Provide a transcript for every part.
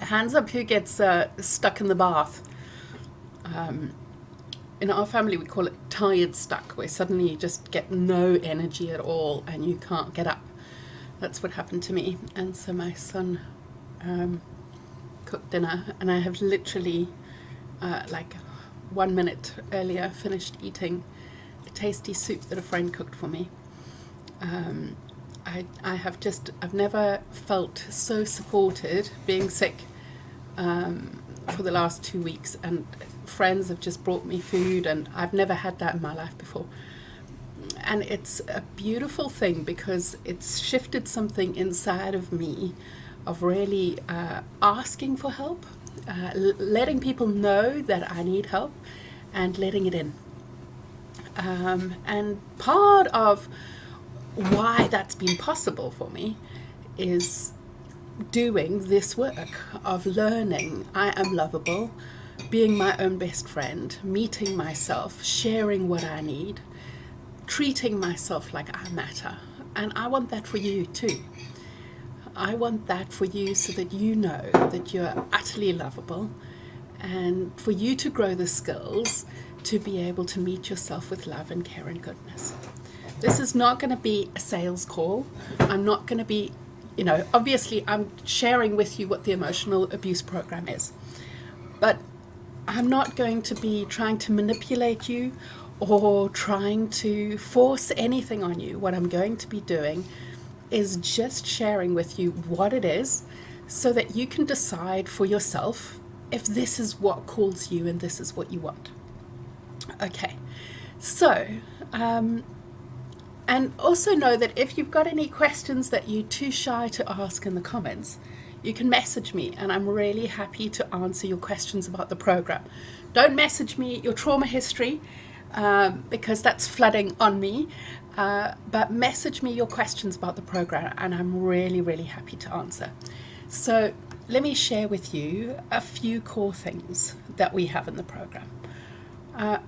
Hands up who gets stuck in the bath. In our family, we call it tired stuck, where suddenly you just get no energy at all and you can't get up. That's what happened to me. And so my son cooked dinner, and I have literally, like 1 minute earlier, finished eating a tasty soup that a friend cooked for me. I've never felt so supported being sick for the last 2 weeks, and friends have just brought me food, and I've never had that in my life before. And it's a beautiful thing because it's shifted something inside of me of really asking for help, letting people know that I need help, and letting it in. And part of why that's been possible for me is doing this work of learning I am lovable, being my own best friend, meeting myself, sharing what I need, treating myself like I matter. And I want that for you too. I want that for you so that you know that you're utterly lovable, and for you to grow the skills to be able to meet yourself with love and care and goodness. This is not going to be a sales call. I'm not going to be, obviously I'm sharing with you what the emotional abuse program is. But I'm not going to be trying to manipulate you or trying to force anything on you. What I'm going to be doing is just sharing with you what it is so that you can decide for yourself if this is what calls you and this is what you want. Okay, so, and also know that if you've got any questions that you're too shy to ask in the comments, you can message me, and I'm really happy to answer your questions about the program. Don't message me your trauma history because that's flooding on me, but message me your questions about the program, and I'm really, really happy to answer. So let me share with you a few core things that we have in the program.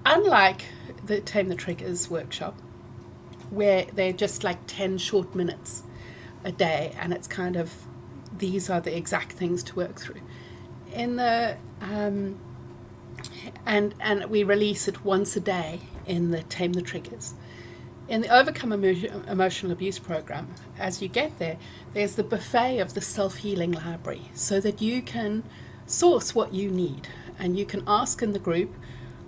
Unlike the Tame the Triggers workshop, where they're just like 10 short minutes a day, and it's kind of, these are the exact things to work through. In the and we release it once a day in the Tame the Triggers. In the Overcome Emotional Abuse program, as you get there, there's the buffet of the self-healing library, so that you can source what you need, and you can ask in the group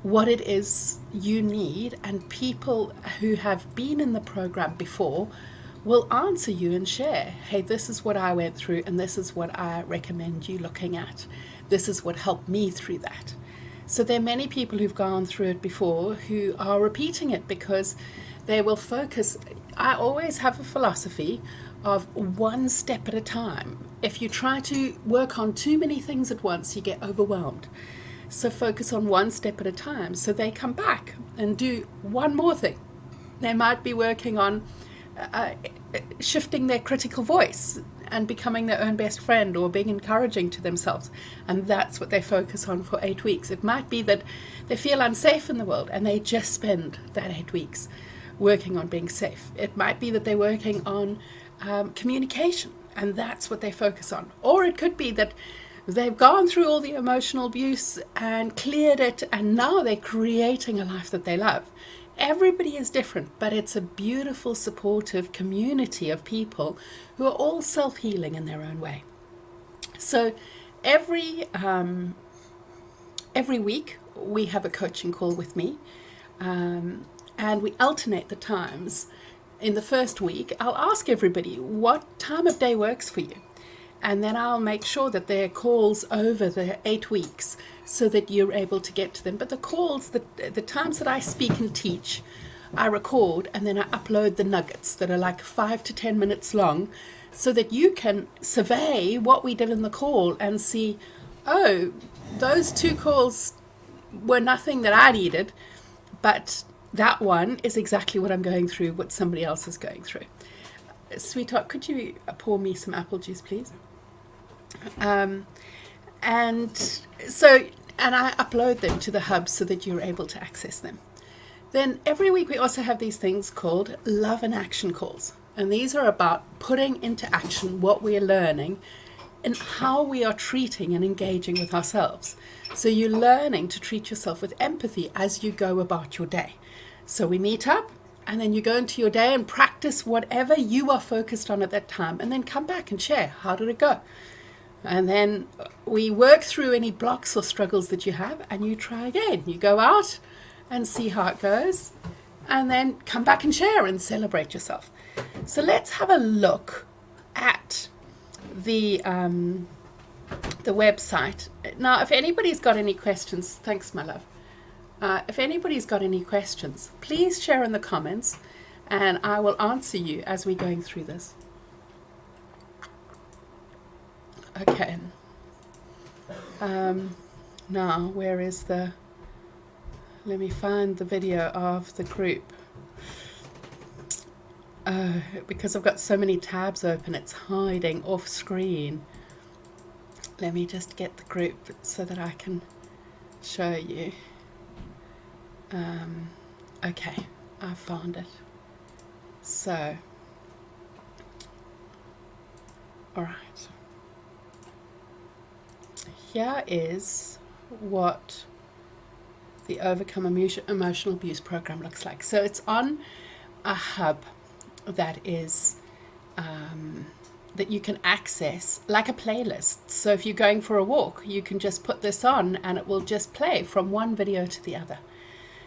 what it is you need, and people who have been in the program before will answer you and share, hey, this is what I went through, and this is what I recommend you looking at. This is what helped me through that. So there are many people who've gone through it before who are repeating it because they will focus. I always have a philosophy of one step at a time. If you try to work on too many things at once, you get overwhelmed. So focus on one step at a time. So they come back and do one more thing. They might be working on shifting their critical voice and becoming their own best friend, or being encouraging to themselves. And that's what they focus on for 8 weeks. It might be that they feel unsafe in the world and they just spend that 8 weeks working on being safe. It might be that they're working on communication, and that's what they focus on. Or it could be that they've gone through all the emotional abuse and cleared it, and now they're creating a life that they love. Everybody is different, but it's a beautiful, supportive community of people who are all self-healing in their own way. So every week we have a coaching call with me, and we alternate the times. In the first week, I'll ask everybody what time of day works for you. And then I'll make sure that there are calls over the 8 weeks so that you're able to get to them. But the calls, the times that I speak and teach, I record, and then I upload the nuggets that are like 5 to 10 minutes long, so that you can survey what we did in the call and see, oh, those 2 calls were nothing that I needed, but that one is exactly what I'm going through, what somebody else is going through. Sweetheart, could you pour me some apple juice, please? And I upload them to the hub so that you're able to access them. Then every week we also have these things called love and action calls. And these are about putting into action what we're learning in how we are treating and engaging with ourselves. So you're learning to treat yourself with empathy as you go about your day. So we meet up, and then you go into your day and practice whatever you are focused on at that time, and then come back and share, how did it go? And then we work through any blocks or struggles that you have, and you try again. You go out and see how it goes, and then come back and share and celebrate yourself. So let's have a look at the website. Now, if anybody's got any questions, thanks, my love. If anybody's got any questions, please share in the comments, and I will answer you as we're going through this. Okay. Now, where is the... Let me find the video of the group. Because I've got so many tabs open, it's hiding off screen. Let me just get the group so that I can show you. Okay, I found it. So, all right. Here is what the Overcome Emotional Abuse program looks like. So it's on a hub that is that you can access like a playlist. So if you're going for a walk, you can just put this on and it will just play from one video to the other.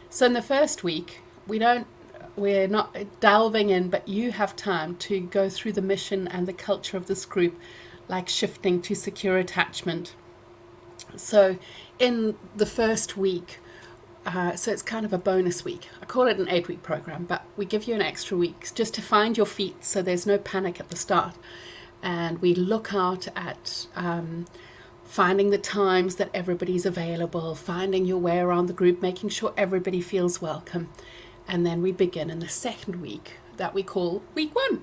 So in the first week, we're not delving in, but you have time to go through the mission and the culture of this group, like shifting to secure attachment. So in the first week, so it's kind of a bonus week. I call it an 8-week program, but we give you an extra week just to find your feet, so there's no panic at the start. And we look out at finding the times that everybody's available, finding your way around the group, making sure everybody feels welcome. And then we begin in the second week that we call week 1.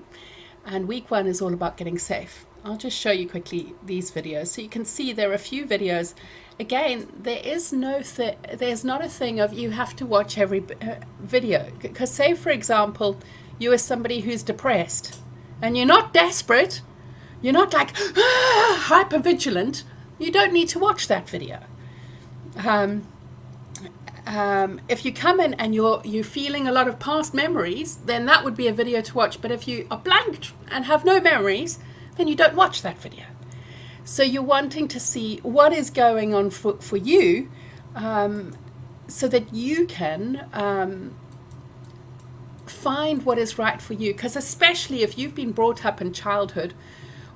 And week 1 is all about getting safe. I'll just show you quickly these videos. So you can see there are a few videos. Again, there's not a thing of you have to watch every video. Because say, for example, you are somebody who's depressed and you're not desperate. You're not like hyper vigilant. You don't need to watch that video. If you come in and you're feeling a lot of past memories, then that would be a video to watch. But if you are blank and have no memories, then you don't watch that video. So you're wanting to see what is going on for you, so that you can find what is right for you. Because especially if you've been brought up in childhood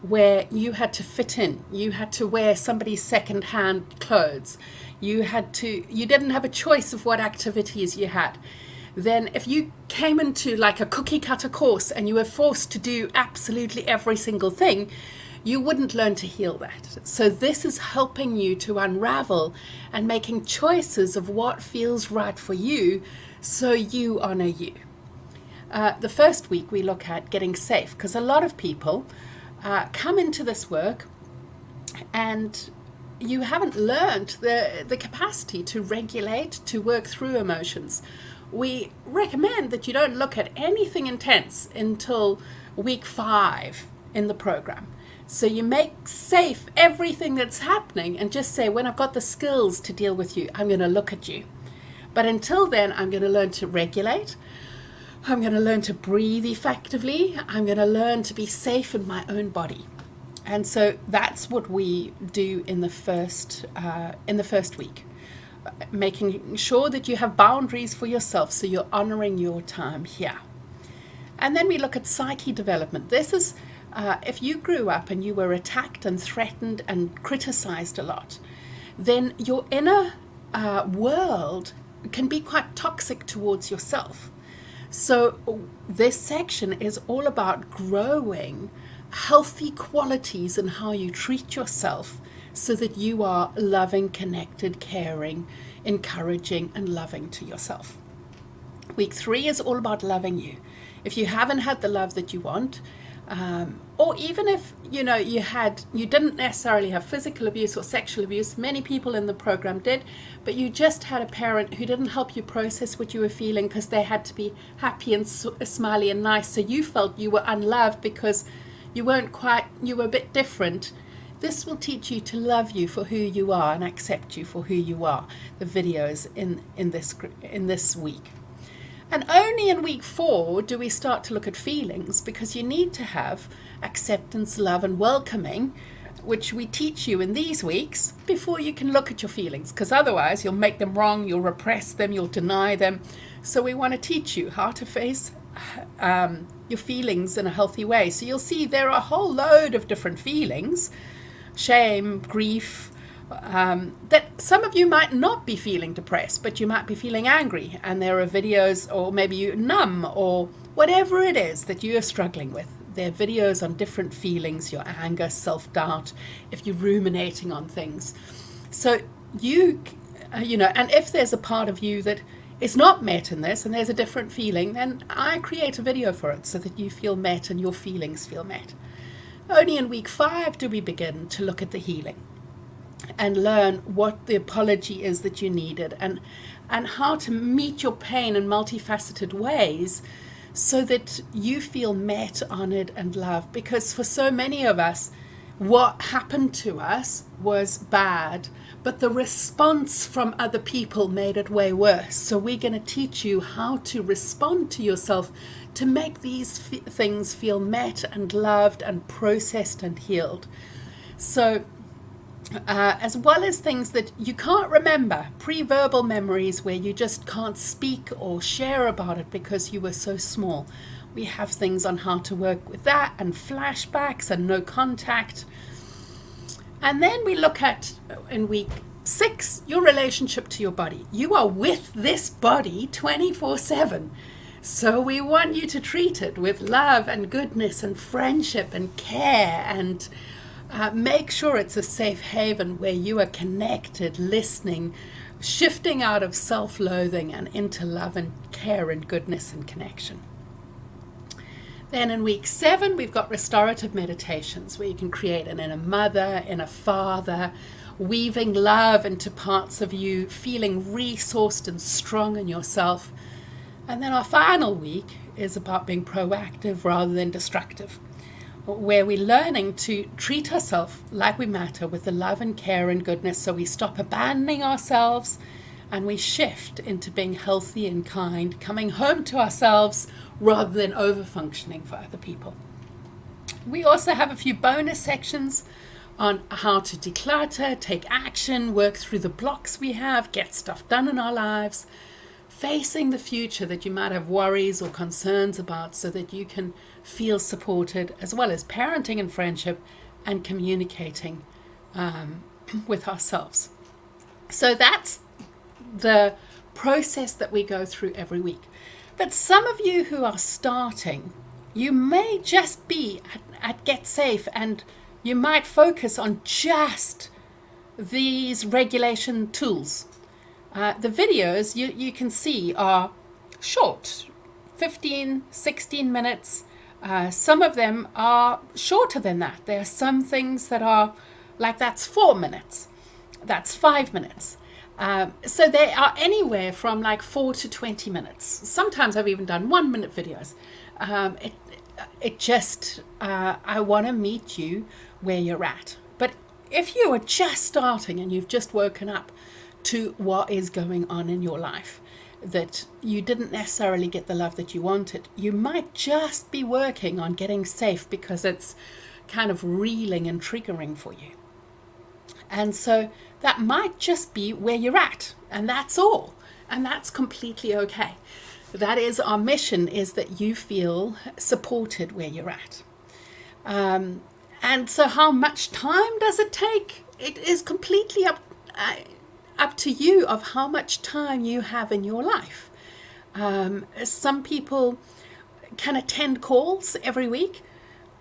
where you had to fit in, you had to wear somebody's second-hand clothes, you didn't have a choice of what activities you had, then if you came into like a cookie cutter course and you were forced to do absolutely every single thing, you wouldn't learn to heal that. So this is helping you to unravel and making choices of what feels right for you, so you honor you. The first week we look at getting safe, because a lot of people come into this work and you haven't learned the capacity to regulate, to work through emotions. We recommend that you don't look at anything intense until week 5 in the program. So you make safe everything that's happening and just say, when I've got the skills to deal with you, I'm going to look at you. But until then, I'm going to learn to regulate. I'm going to learn to breathe effectively. I'm going to learn to be safe in my own body. And so that's what we do in the first week, making sure that you have boundaries for yourself, so you're honoring your time here. And then we look at psyche development. This is if you grew up and you were attacked and threatened and criticized a lot, then your inner world can be quite toxic towards yourself. So this section is all about growing healthy qualities in how you treat yourself, so that you are loving, connected, caring, encouraging, and loving to yourself. Week 3 is all about loving you. If you haven't had the love that you want, or even if you didn't necessarily have physical abuse or sexual abuse, many people in the program did, but you just had a parent who didn't help you process what you were feeling because they had to be happy and smiley and nice, so you felt you were unloved because you were a bit different, This will teach you to love you for who you are and accept you for who you are, the videos in this week. And only in week 4 do we start to look at feelings, because you need to have acceptance, love, and welcoming, which we teach you in these weeks, before you can look at your feelings, because otherwise you'll make them wrong, you'll repress them, you'll deny them. So we want to teach you how to face your feelings in a healthy way. So you'll see there are a whole load of different feelings, shame, grief, that some of you might not be feeling depressed, but you might be feeling angry, and there are videos, or maybe you're numb, or whatever it is that you are struggling with. There are videos on different feelings, your anger, self-doubt, if you're ruminating on things. So you know, and if there's a part of you that is not met in this, and there's a different feeling, then I create a video for it so that you feel met and your feelings feel met. Only in week 5 do we begin to look at the healing and learn what the apology is that you needed, and how to meet your pain in multifaceted ways so that you feel met, honored, and loved. Because for so many of us, what happened to us was bad, but the response from other people made it way worse. So we're going to teach you how to respond to yourself to make these things feel met and loved and processed and healed. So as well as things that you can't remember, pre-verbal memories where you just can't speak or share about it because you were so small. We have things on how to work with that, and flashbacks and no contact. And then we look at, in week 6, your relationship to your body. You are with this body 24/7. So we want you to treat it with love and goodness and friendship and care, and make sure it's a safe haven where you are connected, listening, shifting out of self-loathing and into love and care and goodness and connection. Then in week 7, we've got restorative meditations where you can create an inner mother, inner father, weaving love into parts of you, feeling resourced and strong in yourself. And then our final week is about being proactive rather than destructive, where we're learning to treat ourselves like we matter with the love and care and goodness, so we stop abandoning ourselves and we shift into being healthy and kind, coming home to ourselves rather than over-functioning for other people. We also have a few bonus sections on how to declutter, take action, work through the blocks we have, get stuff done in our lives, facing the future that you might have worries or concerns about, so that you can feel supported, as well as parenting and friendship and communicating with ourselves. So that's the process that we go through every week. But some of you who are starting, you may just be at Get Safe, and you might focus on just these regulation tools. The videos you can see are short, 15, 16 minutes. Some of them are shorter than that. There are some things that are like, that's 4 minutes, that's 5 minutes. So they are anywhere from like 4 to 20 minutes. Sometimes I've even done 1 minute videos. I want to meet you where you're at. But if you are just starting and you've just woken up to what is going on in your life, that you didn't necessarily get the love that you wanted, you might just be working on getting safe because it's kind of reeling and triggering for you. And so that might just be where you're at, and that's all, and that's completely okay. That is our mission, is that you feel supported where you're at. And so how much time does it take? It is completely up to you of how much time you have in your life. Some people can attend calls every week,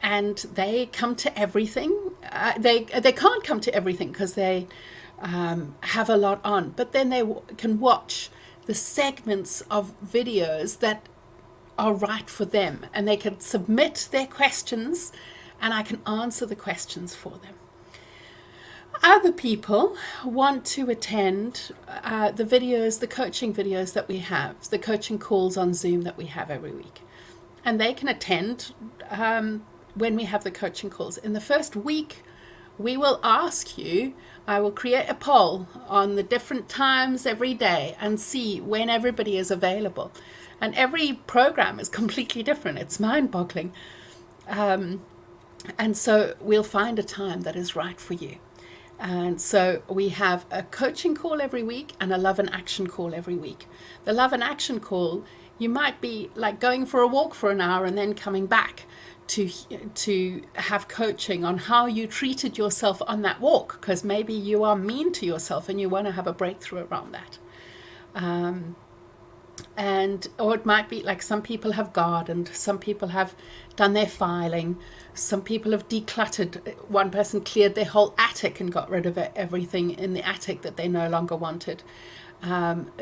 and they come to everything. They can't come to everything because they have a lot on, but then they can watch the segments of videos that are right for them, and they can submit their questions, and I can answer the questions for them. Other people want to attend the videos, the coaching videos that we have, the coaching calls on Zoom that we have every week. And they can attend when we have the coaching calls. In the first week, we will ask you, I will create a poll on the different times every day and see when everybody is available. And every program is completely different. It's mind-boggling. And so we'll find a time that is right for you. And so we have a coaching call every week and a love and action call every week. The love and action call, you might be like going for a walk for an hour and then coming back to have coaching on how you treated yourself on that walk, because maybe you are mean to yourself and you want to have a breakthrough around that. Or it might be like some people have gardened, some people have done their filing, some people have decluttered. One person cleared their whole attic and got rid of everything in the attic that they no longer wanted.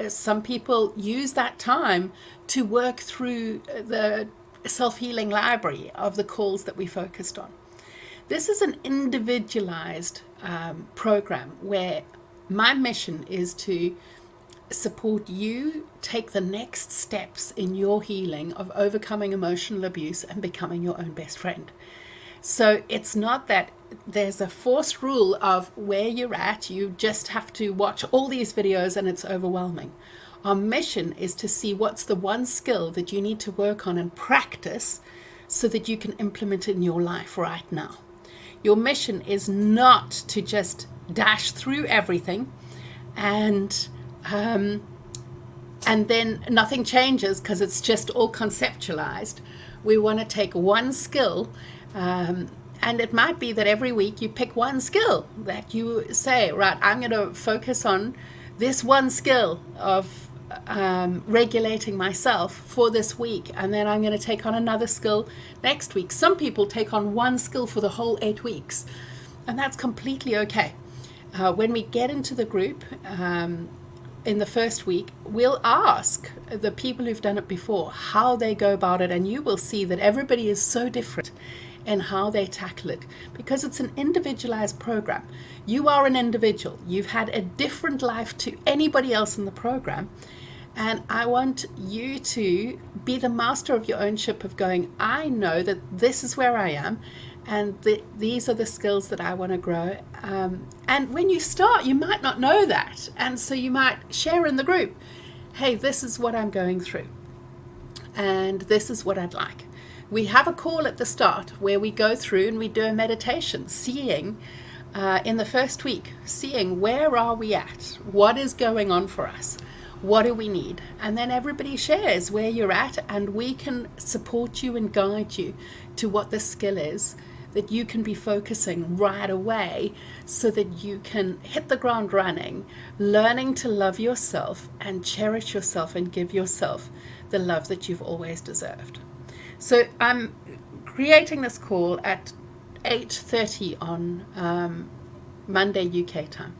Some people use that time to work through the self-healing library of the calls that we focused on. This is an individualized program where my mission is to support you take the next steps in your healing of overcoming emotional abuse and becoming your own best friend. So it's not that there's a forced rule of where you're at, you just have to watch all these videos and it's overwhelming. Our mission is to see what's the one skill that you need to work on and practice so that you can implement it in your life right now. Your mission is not to just dash through everything and then nothing changes because it's just all conceptualized. We want to take one skill, and it might be that every week you pick one skill that you say, right, I'm going to focus on this one skill of regulating myself for this week, and then I'm going to take on another skill next week. Some people take on one skill for the whole 8 weeks, and that's completely okay. When we get into the group in the first week, we'll ask the people who've done it before how they go about it, and you will see that everybody is so different in how they tackle it, because it's an individualized program. You are an individual. You've had a different life to anybody else in the program, and I want you to be the master of your own ship of going, I know that this is where I am, and these are the skills that I want to grow. And when you start, you might not know that, and so you might share in the group, hey, this is what I'm going through, and this is what I'd like. We have a call at the start where we go through and we do a meditation, seeing in the first week, seeing where are we at, what is going on for us, what do we need, and then everybody shares where you're at, and we can support you and guide you to what the skill is that you can be focusing right away so that you can hit the ground running, learning to love yourself and cherish yourself and give yourself the love that you've always deserved. So I'm creating this call at 8:30 on Monday UK time.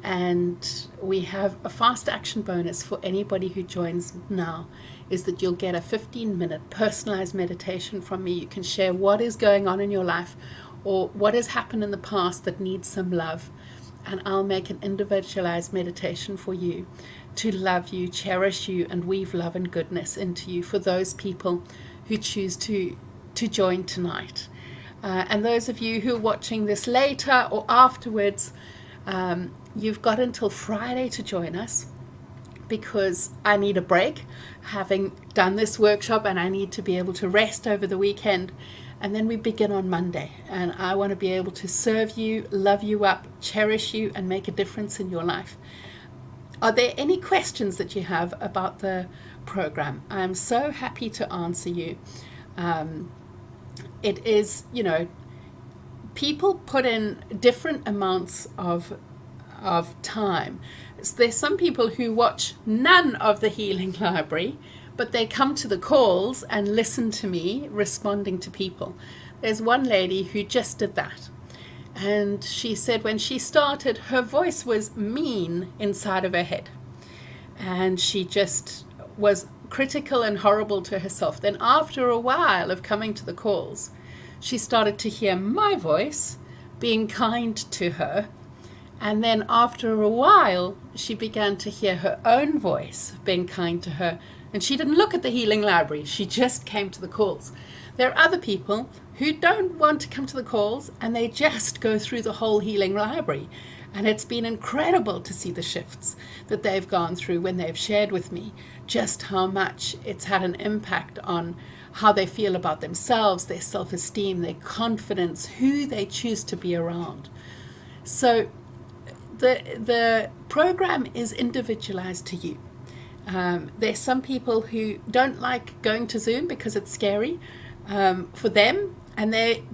And we have a fast action bonus for anybody who joins now, is that you'll get a 15-minute personalized meditation from me. You can share what is going on in your life or what has happened in the past that needs some love. And I'll make an individualized meditation for you to love you, cherish you, and weave love and goodness into you for those people who choose to join tonight. And those of you who are watching this later or afterwards, you've got until Friday to join us, because I need a break having done this workshop, and I need to be able to rest over the weekend, and then we begin on Monday, and I want to be able to serve you, love you up, cherish you, and make a difference in your life. Are there any questions that you have about the program? I'm so happy to answer you. It is, people put in different amounts of time. There's some people who watch none of the healing library, but they come to the calls and listen to me responding to people. There's one lady who just did that, and she said when she started, her voice was mean inside of her head, and she just was critical and horrible to herself. Then after a while of coming to the calls, she started to hear my voice being kind to her. And then after a while, she began to hear her own voice being kind to her. And she didn't look at the healing library. She just came to the calls. There are other people who don't want to come to the calls, and they just go through the whole healing library. And it's been incredible to see the shifts that they've gone through when they've shared with me just how much it's had an impact on how they feel about themselves, their self-esteem, their confidence, who they choose to be around. So the program is individualized to you. There's some people who don't like going to Zoom because it's scary for them,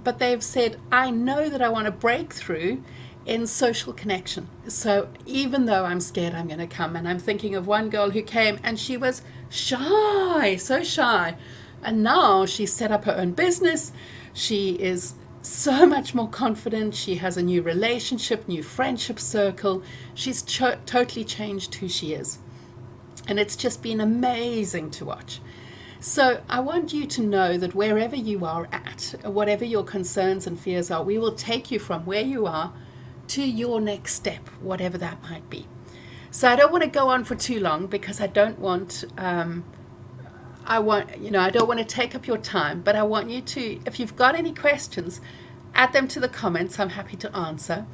but they've said, I know that I want to break through in social connection. So even though I'm scared, I'm going to come. And I'm thinking of one girl who came and she was shy, so shy. And now she's set up her own business. She is so much more confident. She has a new relationship, new friendship circle. She's totally changed who she is. And it's just been amazing to watch. So I want you to know that wherever you are at, whatever your concerns and fears are, we will take you from where you are to your next step, whatever that might be. So I don't want to go on for too long because I don't want I don't want to take up your time, but I want you to, if you've got any questions, add them to the comments. I'm happy to answer.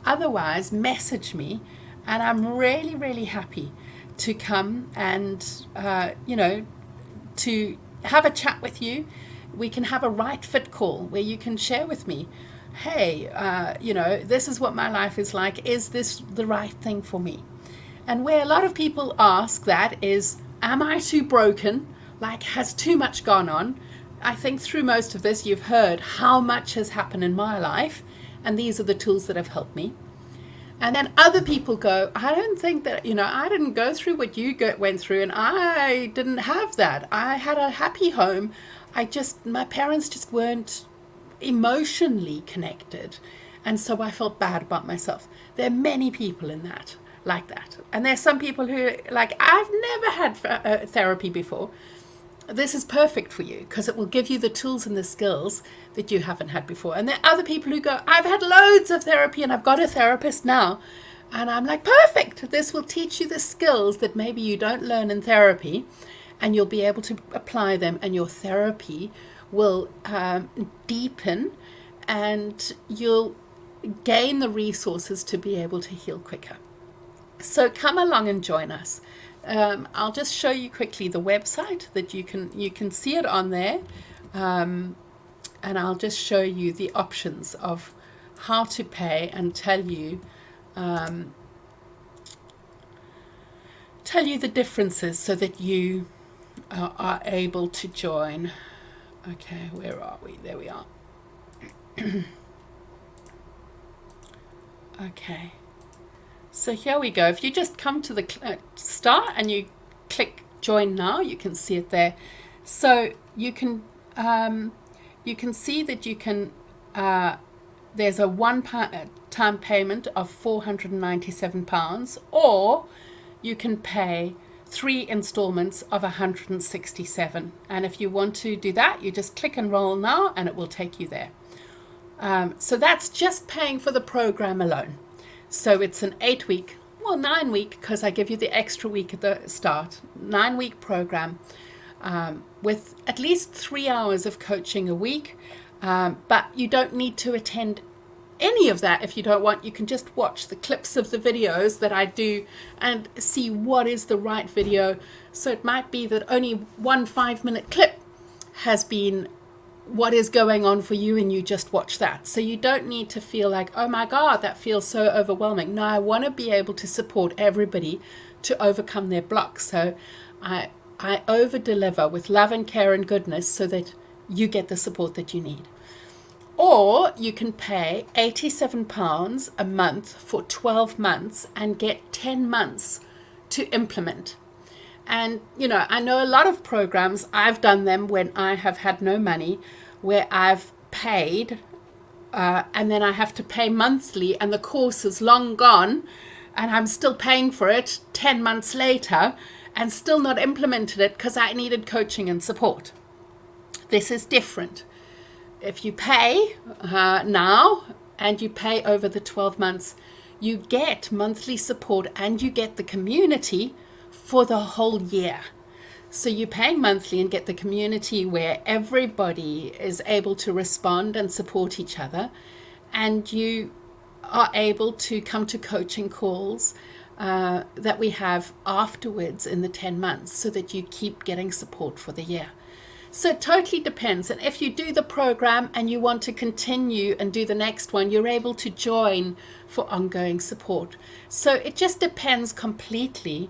Otherwise, message me, and I'm really, really happy to come and, to have a chat with you. We can have a right fit call where you can share with me, hey, this is what my life is like. Is this the right thing for me? And where a lot of people ask that is, am I too broken? Like, has too much gone on? I think through most of this, you've heard how much has happened in my life, and these are the tools that have helped me. And then other people go, I don't think that, I didn't go through what you went through, and I didn't have that. I had a happy home. My parents just weren't emotionally connected. And so I felt bad about myself. There are many people like that. And there's some people who, I've never had therapy before. This is perfect for you because it will give you the tools and the skills that you haven't had before. And there are other people who go, I've had loads of therapy and I've got a therapist now. And I'm like, perfect. This will teach you the skills that maybe you don't learn in therapy, and you'll be able to apply them, and your therapy will deepen, and you'll gain the resources to be able to heal quicker. So come along and join us. I'll just show you quickly the website that you can see it on there, and I'll just show you the options of how to pay and tell you the differences so that you are able to join. Okay, where are we? There we are. Okay. So here we go. If you just come to the start and you click join now, you can see it there. So you can see that you can, there's a one-time payment of £497, or you can pay 3 installments of 167. And if you want to do that, you just click enroll now and it will take you there. So that's just paying for the program alone. So it's an 8-week, 9-week, because I give you the extra week at the start, 9-week program with at least 3 hours of coaching a week. But you don't need to attend any of that if you don't want. You can just watch the clips of the videos that I do and see what is the right video. So it might be that only one 5-minute clip has been what is going on for you, and you just watch that. So you don't need to feel like, oh my God, that feels so overwhelming. No, I want to be able to support everybody to overcome their blocks. So I over deliver with love and care and goodness so that you get the support that you need. Or you can pay £87 a month for 12 months and get 10 months to implement. And, I know a lot of programs, I've done them when I have had no money, where I've paid and then I have to pay monthly, and the course is long gone and I'm still paying for it 10 months later and still not implemented it because I needed coaching and support. This is different. If you pay now and you pay over the 12 months, you get monthly support and you get the community for the whole year. So you're paying monthly and get the community where everybody is able to respond and support each other. And you are able to come to coaching calls that we have afterwards in the 10 months so that you keep getting support for the year. So it totally depends. And if you do the program and you want to continue and do the next one, you're able to join for ongoing support. So it just depends completely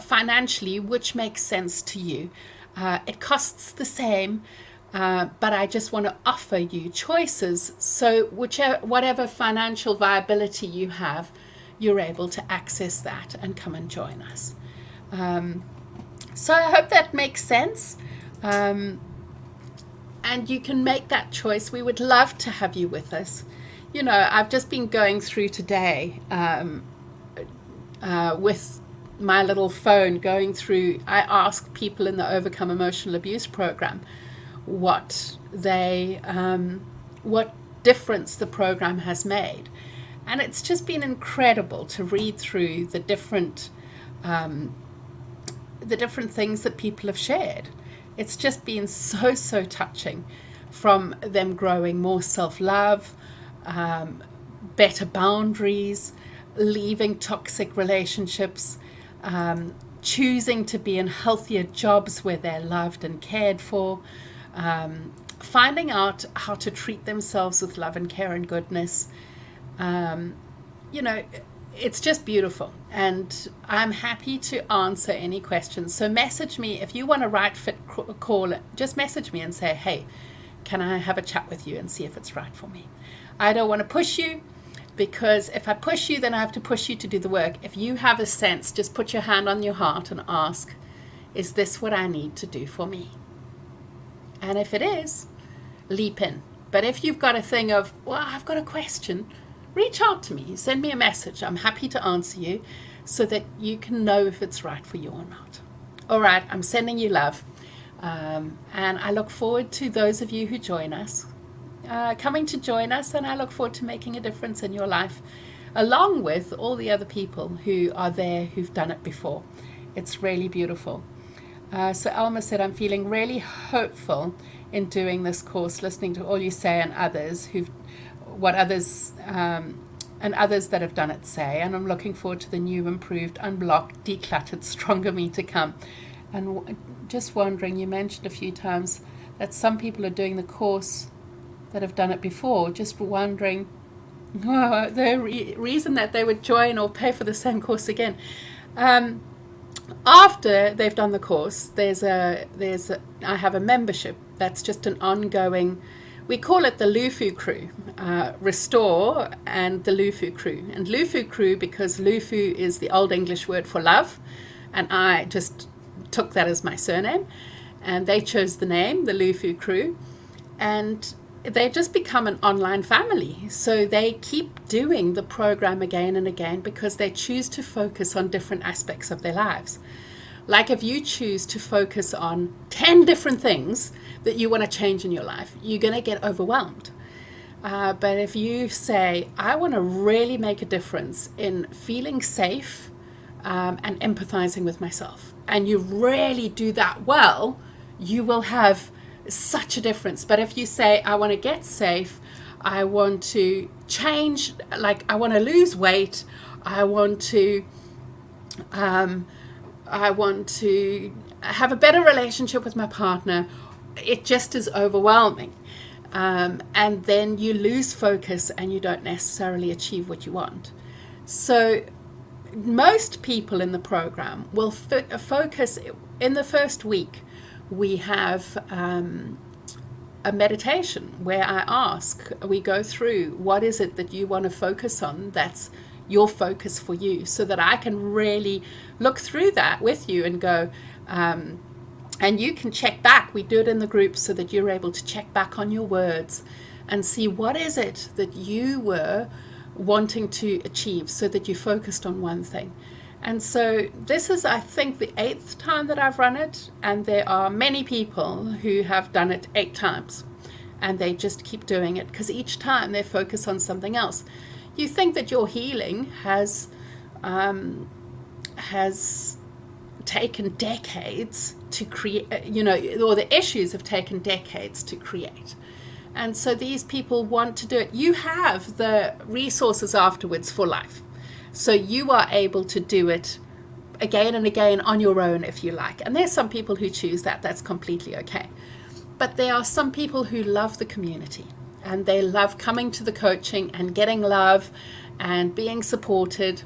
financially which makes sense to you. It costs the same, but I just want to offer you choices. So whatever financial viability you have, you're able to access that and come and join us. So I hope that makes sense. And you can make that choice. We would love to have you with us. You know, I've just been going through today with my little phone, going through, I ask people in the Overcome Emotional Abuse program what difference the program has made. And it's just been incredible to read through the different things that people have shared. It's just been so touching, from them growing more self-love, better boundaries, leaving toxic relationships, choosing to be in healthier jobs where they're loved and cared for, finding out how to treat themselves with love and care and goodness. You know, it's just beautiful, and I'm happy to answer any questions. So message me if you want a right fit call. Just message me and say, hey, can I have a chat with you and see if it's right for me? I don't want to push you, because if I push you, then I have to push you to do the work. If you have a sense, just put your hand on your heart and ask, is this what I need to do for me? And if it is, leap in. But if you've got a thing of, well, I've got a question, reach out to me, send me a message. I'm happy to answer you so that you can know if it's right for you or not. All right, I'm sending you love. And I look forward to those of you who join us, coming to join us, and I look forward to making a difference in your life, along with all the other people who are there who've done it before. It's really beautiful. So Alma said, I'm feeling really hopeful in doing this course, listening to all you say and others and others that have done it say, and I'm looking forward to the new, improved, unblocked, decluttered, stronger me to come. And just wondering, you mentioned a few times that some people are doing the course that have done it before. Just wondering the reason that they would join or pay for the same course again. After they've done the course, I have a membership that's just an ongoing. We call it the Lufu Crew, Restore and the Lufu Crew. And Lufu Crew because Lufu is the Old English word for love, and I just took that as my surname, and they chose the name, the Lufu Crew, and they just become an online family. So they keep doing the program again and again because they choose to focus on different aspects of their lives. Like if you choose to focus on 10 different things that you want to change in your life, you're going to get overwhelmed. But if you say, I want to really make a difference in feeling safe and empathizing with myself, and you really do that well, you will have such a difference. But if you say, I want to get safe, I want to change, like I want to lose weight, I want to have a better relationship with my partner, it just is overwhelming. And then you lose focus and you don't necessarily achieve what you want. So most people in the program will focus. In the first week, we have a meditation where I ask, we go through, what is it that you want to focus on that's your focus for you, so that I can really look through that with you and go, and you can check back. We do it in the group so that you're able to check back on your words and see what is it that you were wanting to achieve, so that you focused on one thing. And so this is, I think, the 8th time that I've run it, and there are many people who have done it 8 times, and they just keep doing it because each time they focus on something else. You think that your healing has taken decades to create, or the issues have taken decades to create. And so these people want to do it. You have the resources afterwards for life. So you are able to do it again and again on your own if you like. And there's some people who choose that. That's completely okay. But there are some people who love the community and they love coming to the coaching and getting love and being supported.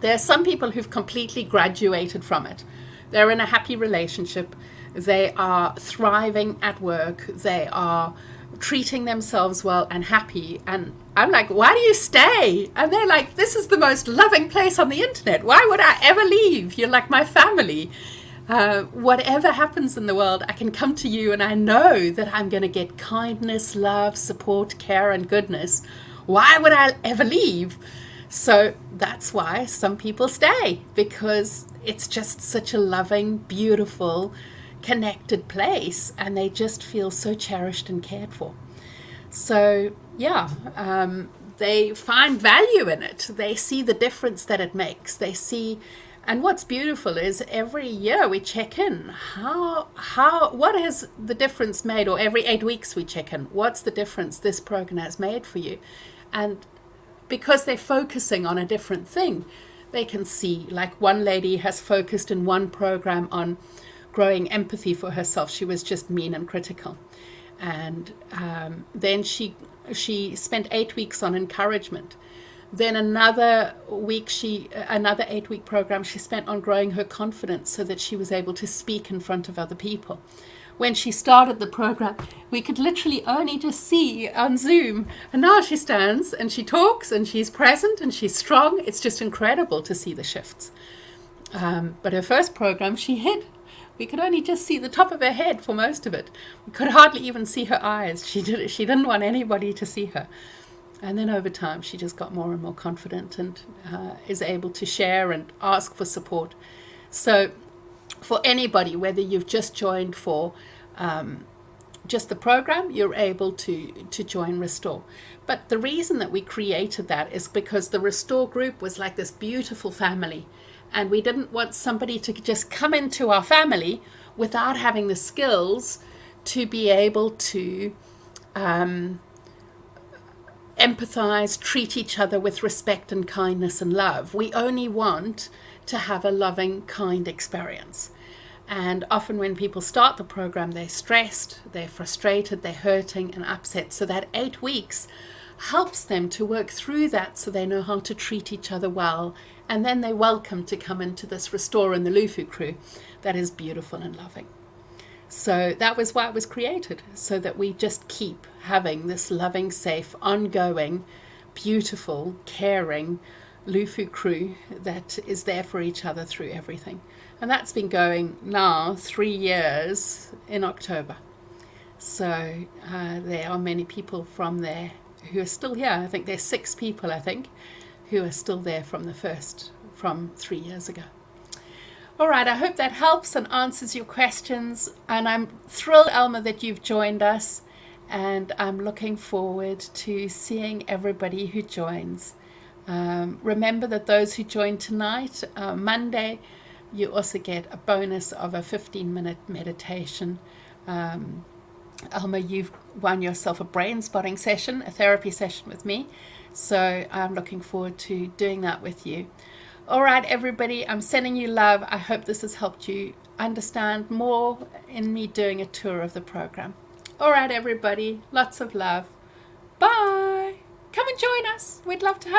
There are some people who've completely graduated from it. They're in a happy relationship. They are thriving at work. They are treating themselves well and happy. And I'm like, why do you stay? And they're like, this is the most loving place on the internet. Why would I ever leave? You're like my family. Whatever happens in the world, I can come to you and I know that I'm going to get kindness, love, support, care, and goodness. Why would I ever leave? So that's why some people stay, because it's just such a loving, beautiful, connected place, and they just feel so cherished and cared for. So they find value in it. They see the difference that it makes. They see, and what's beautiful is every year we check in. What has the difference made? Or every 8 weeks we check in. What's the difference this program has made for you? And because they're focusing on a different thing, they can see, like one lady has focused in one program on growing empathy for herself. She was just mean and critical. And then she spent 8 weeks on encouragement. Then another 8-week program she spent on growing her confidence so that she was able to speak in front of other people. When she started the program, we could literally only just see on Zoom. And now she stands and she talks and she's present and she's strong. It's just incredible to see the shifts. But her first program, she hid. We could only just see the top of her head for most of it. We could hardly even see her eyes. She didn't want anybody to see her. And then over time, she just got more and more confident and is able to share and ask for support. So for anybody, whether you've just joined for just the program, you're able to join Restore. But the reason that we created that is because the Restore group was like this beautiful family. And we didn't want somebody to just come into our family without having the skills to be able to empathize, treat each other with respect and kindness and love. We only want to have a loving, kind experience. And often when people start the program, they're stressed, they're frustrated, they're hurting and upset. So that 8 weeks helps them to work through that so they know how to treat each other well. And then they're welcome to come into this Restore and the Lufu crew that is beautiful and loving. So that was why it was created, so that we just keep having this loving, safe, ongoing, beautiful, caring Lufu crew that is there for each other through everything. And that's been going now 3 years in October. So there are many people from there who are still here. I think there's 6 people, who are still there from 3 years ago. All right, I hope that helps and answers your questions. And I'm thrilled, Elma, that you've joined us. And I'm looking forward to seeing everybody who joins. Remember that those who join tonight, Monday, you also get a bonus of a 15-minute meditation. Elma, you've won yourself a brain spotting session, a therapy session with me. So I'm looking forward to doing that with you. All right, everybody, I'm sending you love. I hope this has helped you understand more in me doing a tour of the program. All right, everybody, lots of love. Bye. Come and join us. We'd love to have